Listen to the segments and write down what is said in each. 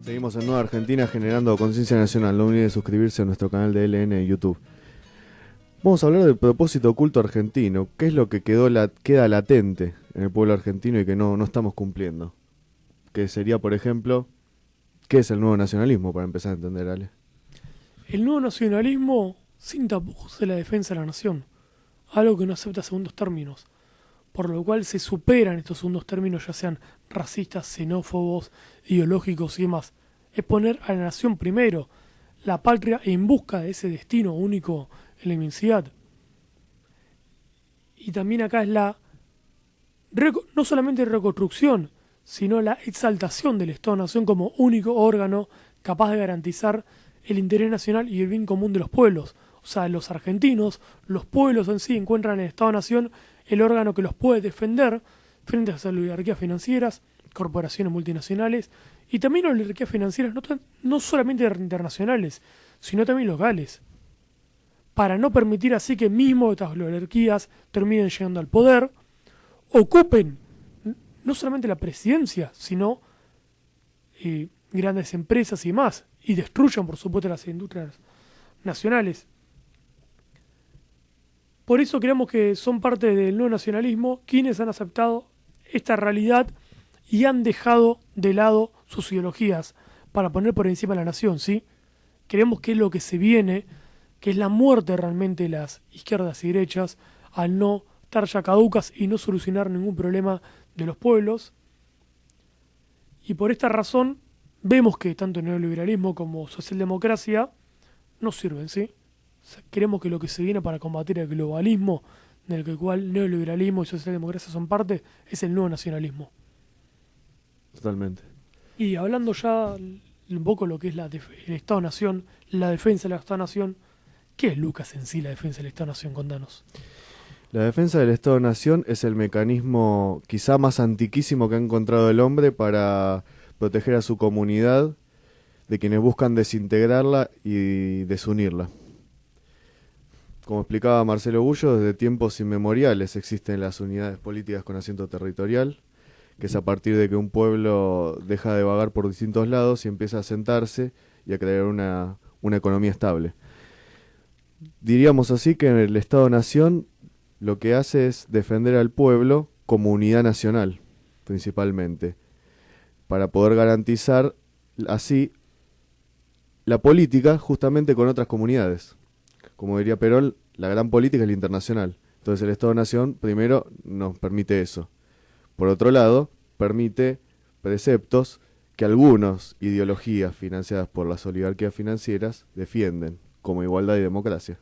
Seguimos en Nueva Argentina generando conciencia nacional. No olviden suscribirse a nuestro canal de LN de YouTube. Vamos a hablar del propósito oculto argentino. ¿Qué es lo que queda latente en el pueblo argentino y que no estamos cumpliendo? Que sería, por ejemplo, ¿qué es el nuevo nacionalismo? Para empezar a entender, Ale. El nuevo nacionalismo, sin tapujos, es la defensa de la nación, algo que no acepta segundos términos, por lo cual se superan estos segundos términos, ya sean racistas, xenófobos, ideológicos y demás. Es poner a la nación primero, la patria en busca de ese destino único en la inmensidad. Y también acá es no solamente reconstrucción, sino la exaltación del Estado-Nación como único órgano capaz de garantizar el interés nacional y el bien común de los pueblos. O sea, los argentinos, los pueblos en sí, encuentran en el Estado-Nación el órgano que los puede defender frente a las oligarquías financieras, corporaciones multinacionales y también oligarquías financieras no solamente internacionales, sino también locales, para no permitir así que mismo estas oligarquías terminen llegando al poder, ocupen no solamente la presidencia, sino grandes empresas y más, y destruyan, por supuesto, las industrias nacionales. Por eso creemos que son parte del nuevo nacionalismo quienes han aceptado esta realidad y han dejado de lado sus ideologías para poner por encima a la nación, ¿sí? Creemos que es lo que se viene, que es la muerte realmente de las izquierdas y derechas al no estar ya caducas y no solucionar ningún problema de los pueblos. Y por esta razón vemos que tanto el neoliberalismo como socialdemocracia no sirven, ¿sí? O sea, creemos que lo que se viene para combatir el globalismo, del cual neoliberalismo y socialdemocracia son parte, es el nuevo nacionalismo. Totalmente. Y hablando ya un poco lo que es el Estado-Nación, la defensa del Estado-Nación, ¿qué es, Lucas, en sí la defensa del Estado-Nación? Contanos. La defensa del Estado-Nación es el mecanismo quizá más antiquísimo que ha encontrado el hombre para proteger a su comunidad de quienes buscan desintegrarla y desunirla. Como explicaba Marcelo Bullo, desde tiempos inmemoriales existen las unidades políticas con asiento territorial, que es a partir de que un pueblo deja de vagar por distintos lados y empieza a asentarse y a crear una economía estable. Diríamos así que el Estado-Nación lo que hace es defender al pueblo como unidad nacional, principalmente, para poder garantizar así la política justamente con otras comunidades. Como diría Perón, la gran política es la internacional. Entonces el Estado-Nación primero nos permite eso. Por otro lado, permite preceptos que algunas ideologías financiadas por las oligarquías financieras defienden, como igualdad y democracia.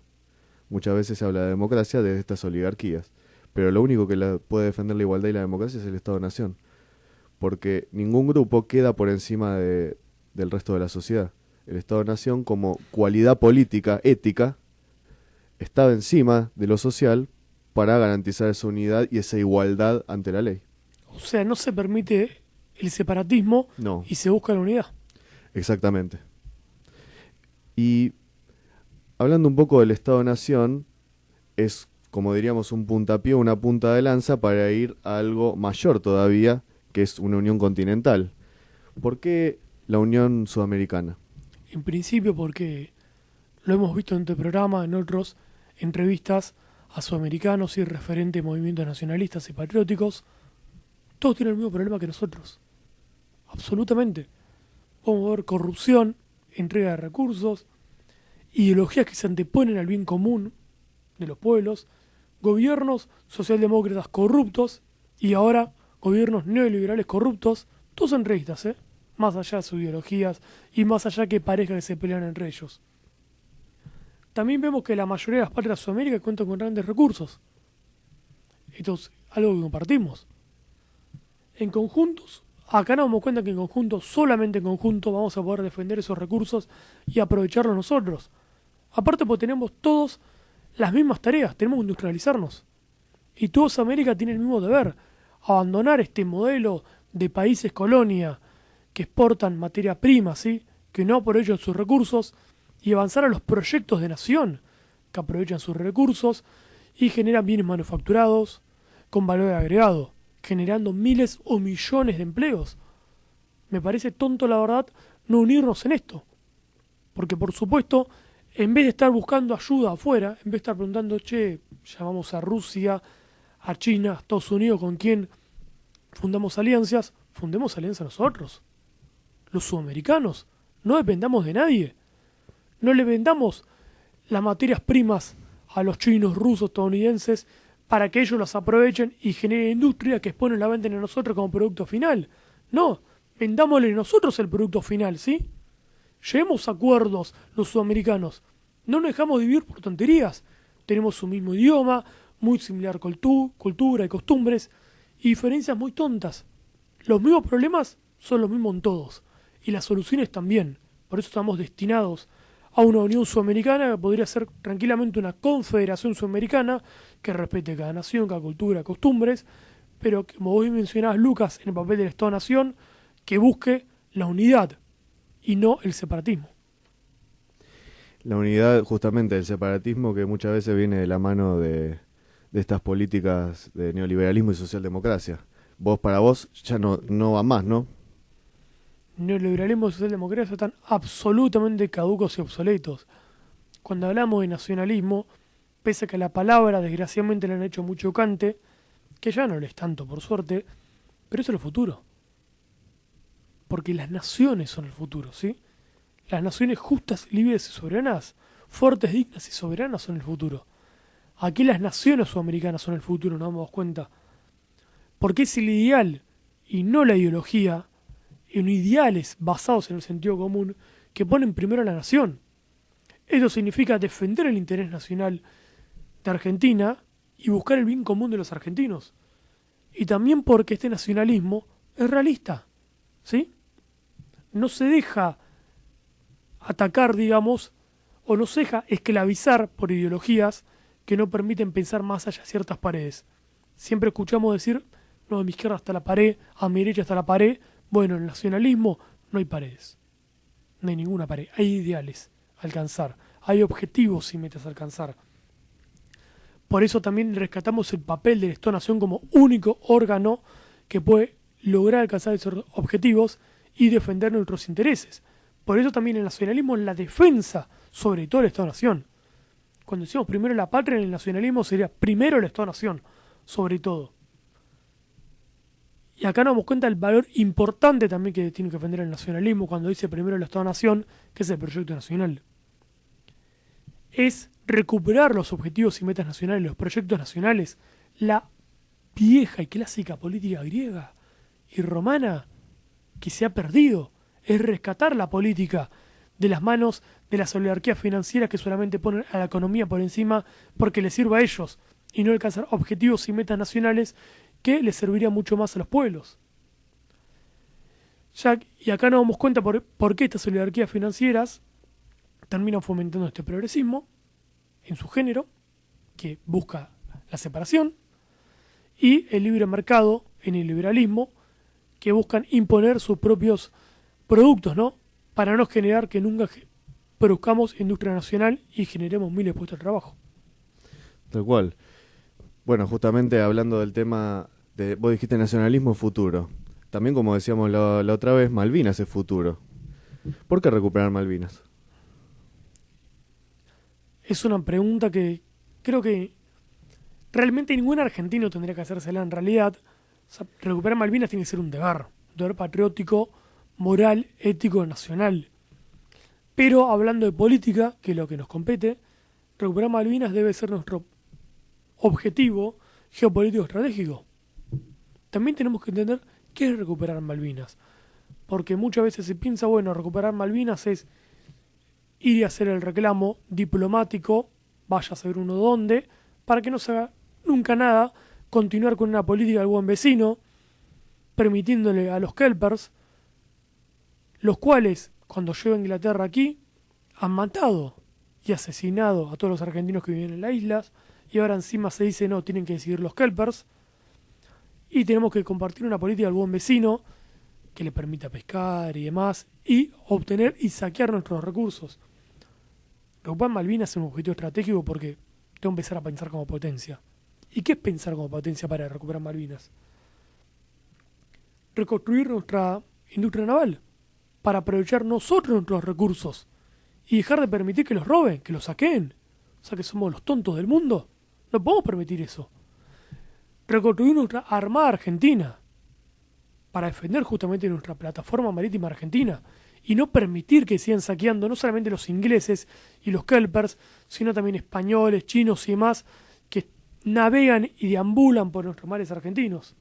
Muchas veces se habla de democracia desde estas oligarquías, pero lo único que puede defender la igualdad y la democracia es el Estado-Nación, porque ningún grupo queda por encima del resto de la sociedad. El Estado-Nación, como cualidad política, ética, está encima de lo social para garantizar esa unidad y esa igualdad ante la ley. O sea, no se permite el separatismo No, y se busca la unidad. exactamente. Y hablando un poco del Estado-Nación, es, como diríamos, un puntapié, una punta de lanza para ir a algo mayor todavía, que es una unión continental. ¿Por qué la Unión Sudamericana? En principio porque lo hemos visto en este programa, en otros entrevistas a sudamericanos y referentes de movimientos nacionalistas y patrióticos, todos tienen el mismo problema que nosotros. Absolutamente. Podemos ver corrupción, entrega de recursos, ideologías que se anteponen al bien común de los pueblos, gobiernos socialdemócratas corruptos y ahora gobiernos neoliberales corruptos, todos son realistas, más allá de sus ideologías y más allá que parezca que se pelean entre ellos. También vemos que la mayoría de las patrias de Sudamérica cuentan con grandes recursos. Esto es algo que compartimos. En conjuntos, acá nos damos cuenta que en conjunto, solamente en conjunto, vamos a poder defender esos recursos y aprovecharlos nosotros. Aparte porque tenemos todos las mismas tareas, tenemos que industrializarnos. Y toda Sudamérica tiene el mismo deber, abandonar este modelo de países colonia que exportan materia prima, ¿sí? Que no aprovechan sus recursos, y avanzar a los proyectos de nación que aprovechan sus recursos y generan bienes manufacturados con valor agregado, generando miles o millones de empleos. Me parece tonto, la verdad, no unirnos en esto. Porque, por supuesto, en vez de estar buscando ayuda afuera, en vez de estar preguntando, che, llamamos a Rusia, a China, a Estados Unidos, ¿con quién fundamos alianzas? Fundemos alianzas nosotros, los sudamericanos. No dependamos de nadie. No le vendamos las materias primas a los chinos, rusos, estadounidenses para que ellos las aprovechen y generen industria que después nos la venden a nosotros como producto final. No, vendámosle nosotros el producto final, ¿sí? Lleguemos a acuerdos los sudamericanos. No nos dejamos de vivir por tonterías. Tenemos un mismo idioma, muy similar cultura y costumbres, y diferencias muy tontas. Los mismos problemas son los mismos en todos, y las soluciones también. Por eso estamos destinados a una Unión Sudamericana que podría ser tranquilamente una confederación sudamericana que respete cada nación, cada cultura, costumbres, pero que, como vos mencionabas, Lucas, en el papel del Estado-Nación, que busque la unidad y no el separatismo. La unidad justamente del separatismo que muchas veces viene de la mano de estas políticas de neoliberalismo y socialdemocracia. Para vos ya no va más, ¿no? Neoliberalismo y socialdemocracia están absolutamente caducos y obsoletos. Cuando hablamos de nacionalismo, pese a que la palabra desgraciadamente le han hecho muy chocante, que ya no lo es tanto por suerte, pero eso es el futuro. Porque las naciones son el futuro, ¿sí? Las naciones justas, libres y soberanas, fuertes, dignas y soberanas son el futuro. Aquí las naciones sudamericanas son el futuro, nos damos cuenta. Porque es el ideal y no la ideología, en ideales basados en el sentido común que ponen primero a la nación. Esto significa defender el interés nacional de Argentina y buscar el bien común de los argentinos. Y también porque este nacionalismo es realista, ¿sí? No se deja atacar, digamos, o no se deja esclavizar por ideologías que no permiten pensar más allá de ciertas paredes. Siempre escuchamos decir, no, de mi izquierda está la pared, a mi derecha está la pared. Bueno, en el nacionalismo no hay paredes, no hay ninguna pared, hay ideales a alcanzar, hay objetivos y metas a alcanzar. Por eso también rescatamos el papel del Estado-Nación como único órgano que puede lograr alcanzar esos objetivos y defender nuestros intereses. Por eso también el nacionalismo es la defensa, sobre todo del Estado-Nación. Cuando decimos primero la patria, en el nacionalismo sería primero el Estado-Nación, sobre todo. Y acá nos damos cuenta del valor importante también que tiene que defender el nacionalismo cuando dice primero el Estado-Nación, que es el proyecto nacional. Es recuperar los objetivos y metas nacionales, los proyectos nacionales, la vieja y clásica política griega y romana que se ha perdido. Es rescatar la política de las manos de las oligarquías financieras que solamente ponen a la economía por encima porque les sirva a ellos y no alcanzar objetivos y metas nacionales que les serviría mucho más a los pueblos. Y acá nos damos cuenta por qué estas oligarquías financieras terminan fomentando este progresismo en su género, que busca la separación, y el libre mercado en el liberalismo, que buscan imponer sus propios productos, ¿no? Para no generar que nunca produzcamos industria nacional y generemos miles de puestos de trabajo. Tal cual. Bueno, justamente hablando del tema, vos dijiste nacionalismo futuro. También, como decíamos la otra vez, Malvinas es futuro. ¿Por qué recuperar Malvinas? Es una pregunta que creo que realmente ningún argentino tendría que hacérsela en realidad. O sea, recuperar Malvinas tiene que ser un deber patriótico, moral, ético, nacional. Pero hablando de política, que es lo que nos compete, recuperar Malvinas debe ser nuestro objetivo geopolítico estratégico. También tenemos que entender qué es recuperar Malvinas. Porque muchas veces se piensa, bueno, recuperar Malvinas es ir y hacer el reclamo diplomático, vaya a saber uno dónde, para que no se haga nunca nada, continuar con una política del buen vecino, permitiéndole a los kelpers, los cuales, cuando llegó a Inglaterra aquí, han matado y asesinado a todos los argentinos que viven en las islas, y ahora encima se dice, no, tienen que decidir los kelpers, y tenemos que compartir una política del buen vecino que le permita pescar y demás, y obtener y saquear nuestros recursos. Recuperar Malvinas es un objetivo estratégico porque tengo que empezar a pensar como potencia. ¿Y qué es pensar como potencia para recuperar Malvinas? Reconstruir nuestra industria naval, para aprovechar nosotros nuestros recursos y dejar de permitir que los roben, que los saqueen. O sea, que somos los tontos del mundo. No podemos permitir eso. Reconstruir nuestra Armada Argentina para defender justamente nuestra plataforma marítima argentina y no permitir que sigan saqueando no solamente los ingleses y los kelpers, sino también españoles, chinos y demás que navegan y deambulan por nuestros mares argentinos.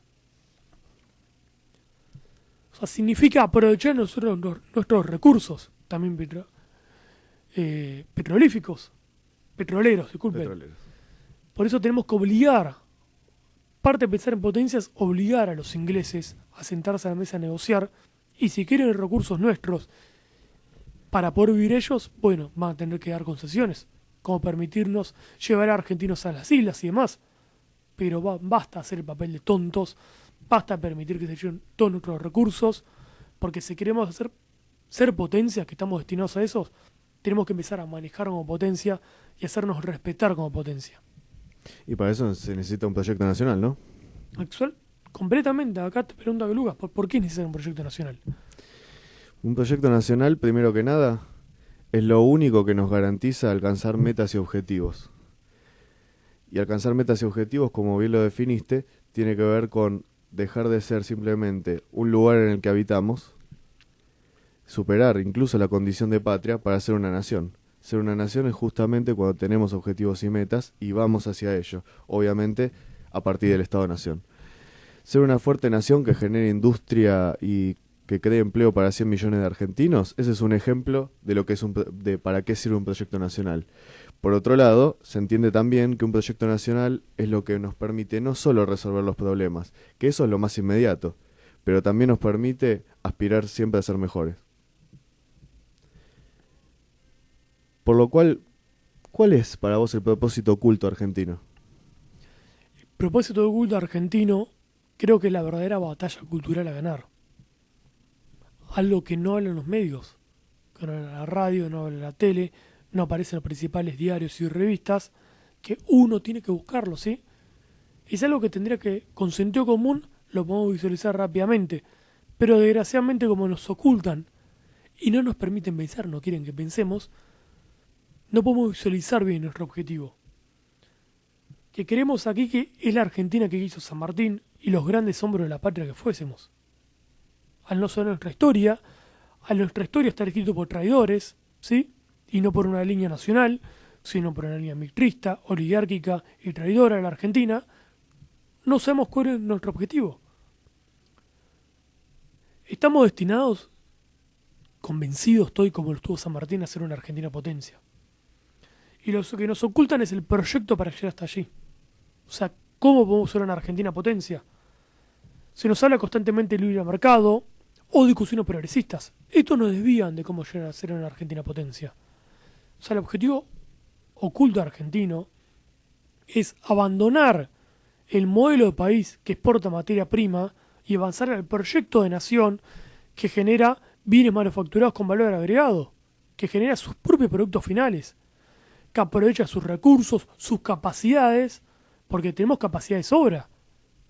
O sea, significa aprovechar nosotros nuestros recursos, también petroleros, disculpen. Petroleros. Por eso tenemos que obligar, parte de pensar en potencias, obligar a los ingleses a sentarse a la mesa a negociar, y si quieren recursos nuestros para poder vivir ellos, bueno, van a tener que dar concesiones, como permitirnos llevar a argentinos a las islas y demás. Pero basta hacer el papel de tontos, basta permitir que se lleven todos nuestros recursos, porque si queremos ser potencias, que estamos destinados a eso, tenemos que empezar a manejar como potencia y hacernos respetar como potencia. Y para eso se necesita un proyecto nacional, ¿no? Actual, completamente. Acá te pregunta que Lucas, ¿por qué necesitan un proyecto nacional? Un proyecto nacional, primero que nada, es lo único que nos garantiza alcanzar metas y objetivos. Y alcanzar metas y objetivos, como bien lo definiste, tiene que ver con dejar de ser simplemente un lugar en el que habitamos, superar incluso la condición de patria para ser una nación. Ser una nación es justamente cuando tenemos objetivos y metas y vamos hacia ello, obviamente a partir del Estado-Nación. Ser una fuerte nación que genere industria y que cree empleo para 100 millones de argentinos, ese es un ejemplo de lo que es de para qué sirve un proyecto nacional. Por otro lado, se entiende también que un proyecto nacional es lo que nos permite no solo resolver los problemas, que eso es lo más inmediato, pero también nos permite aspirar siempre a ser mejores. Por lo cual, ¿cuál es para vos el propósito oculto argentino? El propósito de culto argentino creo que es la verdadera batalla cultural a ganar. Algo que no hablan los medios, que no habla la radio, no habla la tele, no aparece en los principales diarios y revistas, que uno tiene que buscarlo, ¿sí? Es algo que tendría que, con sentido común, lo podemos visualizar rápidamente, pero desgraciadamente como nos ocultan y no nos permiten pensar, no quieren que pensemos, no podemos visualizar bien nuestro objetivo. Que queremos aquí que es la Argentina que hizo San Martín y los grandes hombros de la patria que fuésemos. Al no saber nuestra historia, al nuestra historia estar escrito por traidores, ¿sí? Y no por una línea nacional, sino por una línea mixtrista, oligárquica y traidora de la Argentina, no sabemos cuál es nuestro objetivo. Estamos destinados, convencidos estoy como lo estuvo San Martín, a ser una Argentina potencia. Y lo que nos ocultan es el proyecto para llegar hasta allí. O sea, ¿cómo podemos ser una Argentina potencia? Se nos habla constantemente de libre mercado o discusiones progresistas. Estos nos desvían de cómo llegar a ser una Argentina potencia. O sea, el objetivo oculto argentino es abandonar el modelo de país que exporta materia prima y avanzar al proyecto de nación que genera bienes manufacturados con valor agregado, que genera sus propios productos finales, que aprovecha sus recursos, sus capacidades, porque tenemos capacidad de sobra.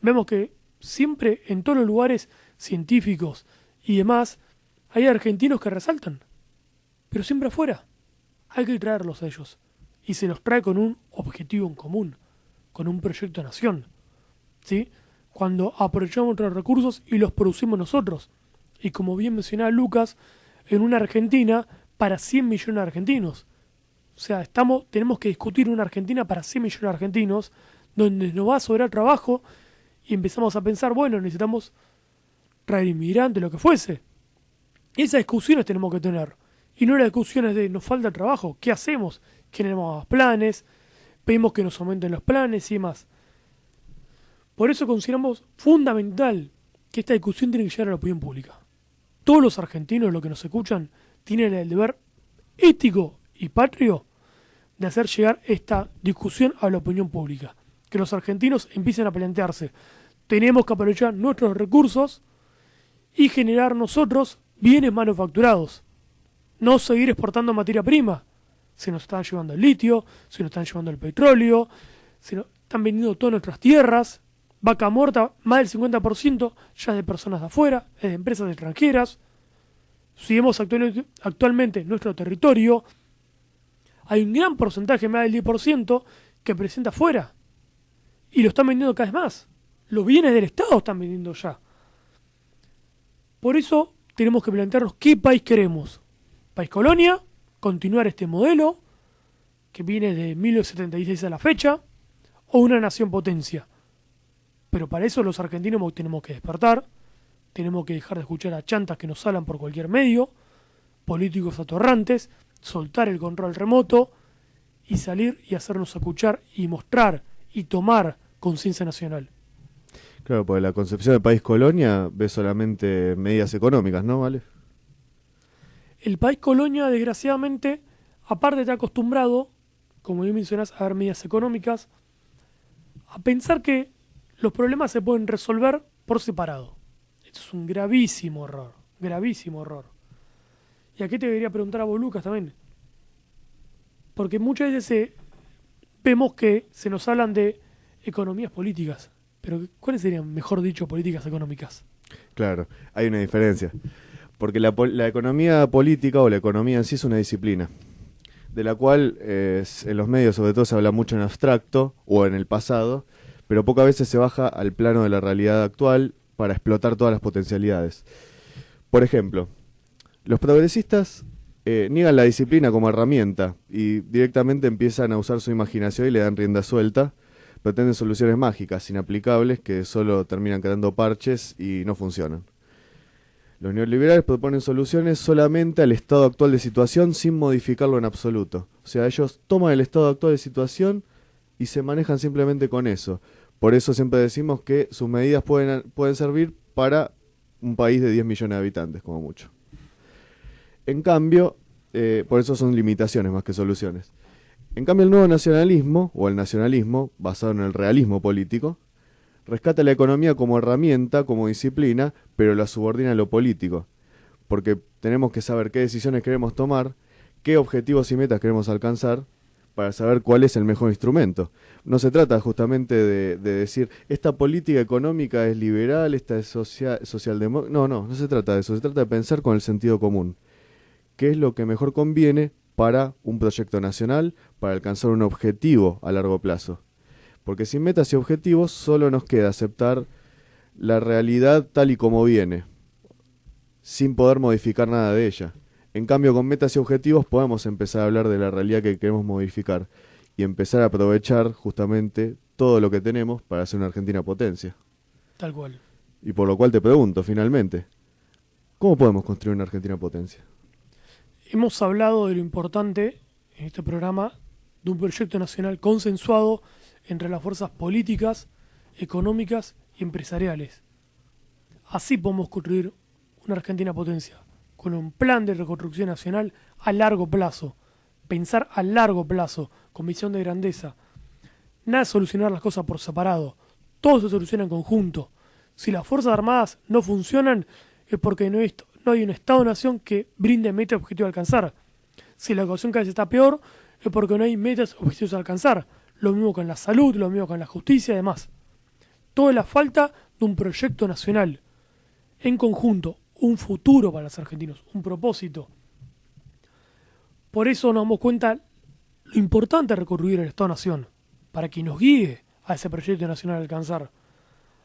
Vemos que siempre en todos los lugares científicos y demás hay argentinos que resaltan, pero siempre afuera. Hay que traerlos a ellos y se los trae con un objetivo en común, con un proyecto de nación, ¿sí? Cuando aprovechamos nuestros recursos y los producimos nosotros. Y como bien mencionaba Lucas, en una Argentina para 100 millones de argentinos. O sea, tenemos que discutir una Argentina para 100 millones de argentinos, donde nos va a sobrar trabajo y empezamos a pensar, bueno, necesitamos traer inmigrantes, lo que fuese. Esas discusiones tenemos que tener. Y no las discusiones de nos falta trabajo, ¿qué hacemos? Generamos más planes, pedimos que nos aumenten los planes y demás. Por eso consideramos fundamental que esta discusión tiene que llegar a la opinión pública. Todos los argentinos, los que nos escuchan, tienen el deber ético y patrio de hacer llegar esta discusión a la opinión pública. Que los argentinos empiecen a plantearse, tenemos que aprovechar nuestros recursos y generar nosotros bienes manufacturados. No seguir exportando materia prima. Se nos están llevando el litio, se nos están llevando el petróleo, se nos están vendiendo todas nuestras tierras, Vaca muerta, más del 50% ya es de personas de afuera, es de empresas extranjeras. Si vemos actualmente nuestro territorio, hay un gran porcentaje, más del 10%, que presenta afuera. Y lo están vendiendo cada vez más. Los bienes del Estado están vendiendo ya. Por eso tenemos que plantearnos qué país queremos. ¿País colonia? ¿Continuar este modelo que viene de 1976 a la fecha? ¿O una nación potencia? Pero para eso los argentinos tenemos que despertar. Tenemos que dejar de escuchar a chantas que nos hablan por cualquier medio, políticos atorrantes, soltar el control remoto y salir y hacernos escuchar y mostrar y tomar conciencia nacional. Claro, porque la concepción de país colonia ve solamente medidas económicas, ¿no, Vale? El país colonia, desgraciadamente, aparte está acostumbrado, como bien mencionás, a ver medidas económicas, a pensar que los problemas se pueden resolver por separado. Esto es un gravísimo error, gravísimo error. Y aquí te debería preguntar a vos, Lucas, también. Porque muchas veces vemos que se nos hablan de economías políticas. Pero ¿cuáles serían, mejor dicho, políticas económicas? Claro, hay una diferencia. Porque la economía política o la economía en sí es una disciplina, de la cual en los medios sobre todo se habla mucho en abstracto o en el pasado, pero pocas veces se baja al plano de la realidad actual para explotar todas las potencialidades. Por ejemplo, los progresistas niegan la disciplina como herramienta y directamente empiezan a usar su imaginación y le dan rienda suelta. Pretenden soluciones mágicas, inaplicables, que solo terminan creando parches y no funcionan. Los neoliberales proponen soluciones solamente al estado actual de situación sin modificarlo en absoluto. O sea, ellos toman el estado actual de situación y se manejan simplemente con eso. Por eso siempre decimos que sus medidas pueden servir para un país de 10 millones de habitantes, como mucho. En cambio, por eso son limitaciones más que soluciones. En cambio, el nuevo nacionalismo, o el nacionalismo, basado en el realismo político, rescata la economía como herramienta, como disciplina, pero la subordina a lo político. Porque tenemos que saber qué decisiones queremos tomar, qué objetivos y metas queremos alcanzar, para saber cuál es el mejor instrumento. No se trata justamente de decir, esta política económica es liberal, esta es socialdemócrata. No se trata de eso. Se trata de pensar con el sentido común. ¿Qué es lo que mejor conviene para un proyecto nacional, para alcanzar un objetivo a largo plazo? Porque sin metas y objetivos solo nos queda aceptar la realidad tal y como viene, sin poder modificar nada de ella. En cambio, con metas y objetivos podemos empezar a hablar de la realidad que queremos modificar y empezar a aprovechar justamente todo lo que tenemos para hacer una Argentina potencia. Tal cual. Y por lo cual te pregunto, finalmente, ¿cómo podemos construir una Argentina potencia? Hemos hablado de lo importante en este programa de un proyecto nacional consensuado entre las fuerzas políticas, económicas y empresariales. Así podemos construir una Argentina potencia, con un plan de reconstrucción nacional a largo plazo. Pensar a largo plazo, con visión de grandeza. Nada de solucionar las cosas por separado. Todo se soluciona en conjunto. Si las Fuerzas Armadas no funcionan, es porque no hay un Estado-nación que brinde metas y objetivos a alcanzar. Si la ecuación cada vez está peor, es porque no hay metas y objetivos a alcanzar. Lo mismo con la salud, lo mismo con la justicia y demás. Todo es la falta de un proyecto nacional. En conjunto, un futuro para los argentinos, un propósito. Por eso nos damos cuenta lo importante de recurrir al Estado-Nación, para que nos guíe a ese proyecto nacional a alcanzar.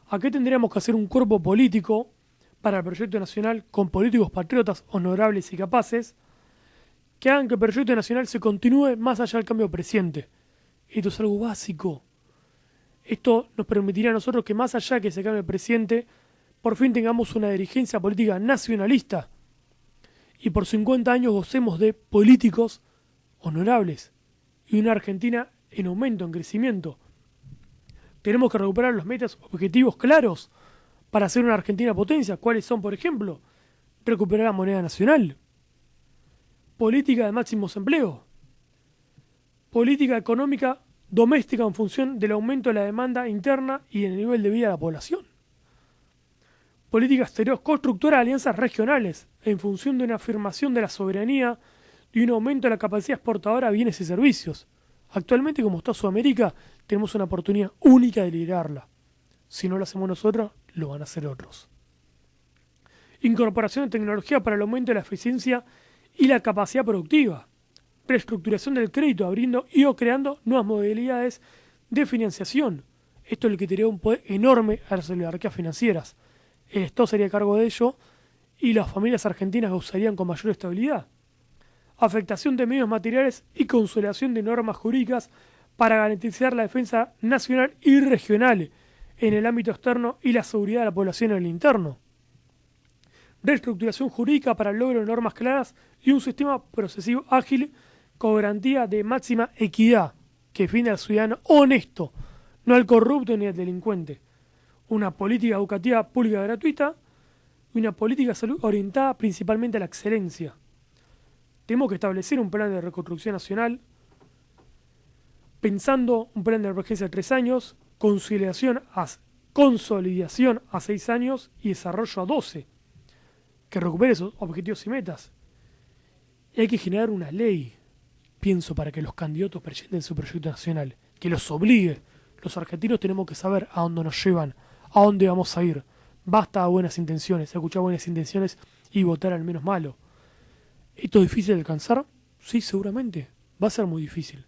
Aquí tendríamos que hacer un cuerpo político para el proyecto nacional con políticos patriotas, honorables y capaces, que hagan que el proyecto nacional se continúe más allá del cambio presidente. Esto es algo básico. Esto nos permitirá a nosotros que más allá que se cambie el presidente, por fin tengamos una dirigencia política nacionalista y por 50 años gocemos de políticos honorables y una Argentina en aumento, en crecimiento. Tenemos que recuperar los metas, objetivos claros para hacer una Argentina potencia. ¿Cuáles son, por ejemplo? Recuperar la moneda nacional, política de máximos empleos, política económica doméstica en función del aumento de la demanda interna y del nivel de vida de la población. Política exterior constructora de alianzas regionales en función de una afirmación de la soberanía y un aumento de la capacidad exportadora de bienes y servicios. Actualmente, como está Sudamérica, tenemos una oportunidad única de liderarla. Si no lo hacemos nosotros, lo van a hacer otros. Incorporación de tecnología para el aumento de la eficiencia y la capacidad productiva. Reestructuración del crédito, abriendo y o creando nuevas modalidades de financiación. Esto le quitaría un poder enorme a las oligarquías financieras. El Estado sería a cargo de ello y las familias argentinas gozarían con mayor estabilidad. Afectación de medios materiales y consolidación de normas jurídicas para garantizar la defensa nacional y regional en el ámbito externo y la seguridad de la población en el interno. Reestructuración jurídica para el logro de normas claras y un sistema procesivo ágil con garantía de máxima equidad que defiende al ciudadano honesto, no al corrupto ni al delincuente. Una política educativa pública gratuita y una política de salud orientada principalmente a la excelencia. Tenemos que establecer un plan de reconstrucción nacional, pensando un plan de emergencia de 3 años, consolidación a 6 años y desarrollo a 12, que recupere esos objetivos y metas. Y hay que generar una ley, pienso, para que los candidatos presenten su proyecto nacional, que los obligue. Los argentinos tenemos que saber a dónde nos llevan, a dónde vamos a ir. Basta de buenas intenciones, escuchar buenas intenciones y votar al menos malo. ¿Esto es difícil de alcanzar? Sí, seguramente. Va a ser muy difícil,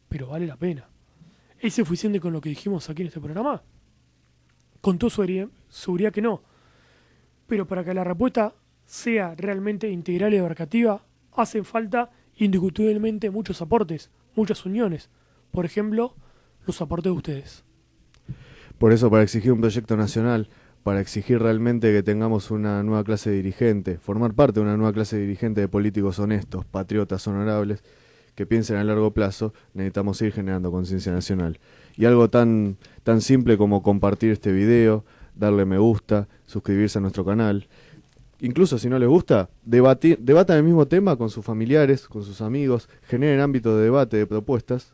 pero vale la pena. ¿Es suficiente con lo que dijimos aquí en este programa? Con toda seguridad que no. Pero para que la respuesta sea realmente integral y abarcativa, hacen falta indiscutiblemente muchos aportes, muchas uniones. Por ejemplo, los aportes de ustedes. Por eso, para exigir un proyecto nacional, para exigir realmente que tengamos una nueva clase dirigente, formar parte de una nueva clase dirigente de políticos honestos, patriotas, honorables, que piensen a largo plazo, necesitamos ir generando conciencia nacional. Y algo tan simple como compartir este video, darle me gusta, suscribirse a nuestro canal. Incluso si no les gusta, debatan el mismo tema con sus familiares, con sus amigos, generen ámbitos de debate, de propuestas,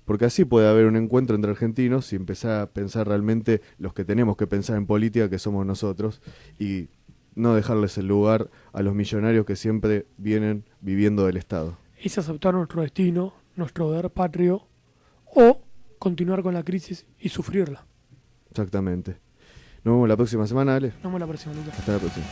porque así puede haber un encuentro entre argentinos y empezar a pensar realmente los que tenemos que pensar en política, que somos nosotros, y no dejarles el lugar a los millonarios que siempre vienen viviendo del Estado. Es aceptar nuestro destino, nuestro deber patrio, o continuar con la crisis y sufrirla. Exactamente. Nos vemos la próxima semana, Ale. Nos vemos la próxima, Lucas. Hasta la próxima.